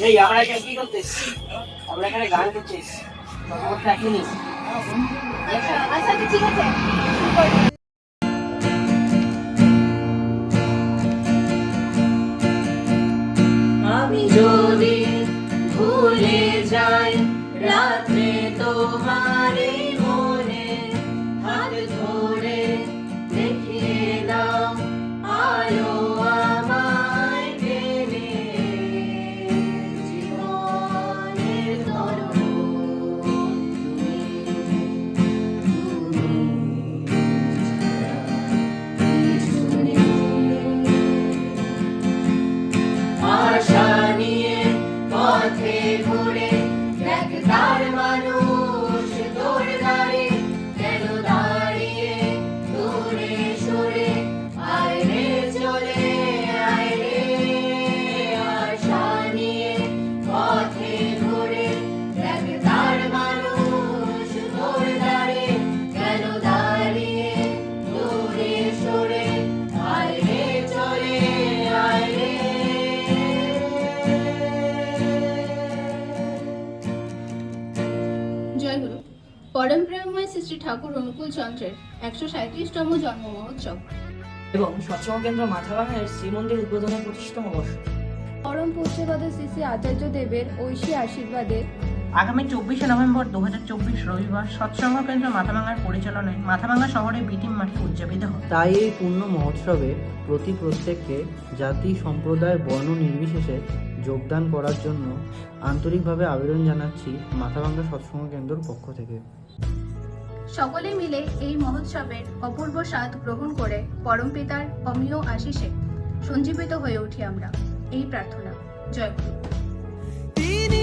এই আমরা এখানে কি করতেছি? আমরা এখানে গান করতেছি। খবরটা এখনই। আচ্ছা ঠিক আছে। আমি যদি ভুলে যাই রাত্রে তোমার এই মনে, হাত ধরে দেখিয়ে দাও আলো আমায় টেনে, জীবনের তরণ তুমি, কিছু নেই। আশা নিয়ে পথে ঘুরে দেখ তার মানুষ তোর দাঁড়ে, কেন দাঁড়িয়ে দূরে সরে, আয় রে চলে আয় রে। আশা নিয়ে পথে ঘুরে দেখ তার মানুষ তোর দাঁড়ে, কেন দাঁড়িয়ে দূরে সরে, আয় রে চলে আয় রে। জয়গুরু। পরম প্রেমময় শ্রী শ্রী ঠাকুর অনুকূল চন্দ্রের 137তম জন্ম মহোৎসব এবং সৎসঙ্গ কেন্দ্র মাথাভাঙার শ্রীমন্দির উদ্বোধনের 25তম বর্ষ। পরম পূজ্যপদ শ্রী শ্রী আচার্য দেবের ঐশী আশীর্বাদে আগামী 24শে নভেম্বর 2024 রবিবার সৎসঙ্গ কেন্দ্র মাথাভাঙার পরিচালনায় মাথাভাঙা শহরে বিটিম মাঠে উদযাপিত হবে। তাই এই পূর্ণ মহোৎসবে প্রত্যেককে জাতি সম্প্রদায় বর্ণ নির্বিশেষে যোগদান করার জন্য আন্তরিকভাবে আবেদন জানাচ্ছি মাথাভাঙ্গা সৎসঙ্গ কেন্দ্রের পক্ষ থেকে। সকলে মিলে এই মহোৎসবের অপূর্ব স্বাদ গ্রহণ করে পরম পিতার অমীয় আশিসে সঞ্জীবিত হয়ে উঠি আমরা, এই প্রার্থনা। জয় গুরু। তিনি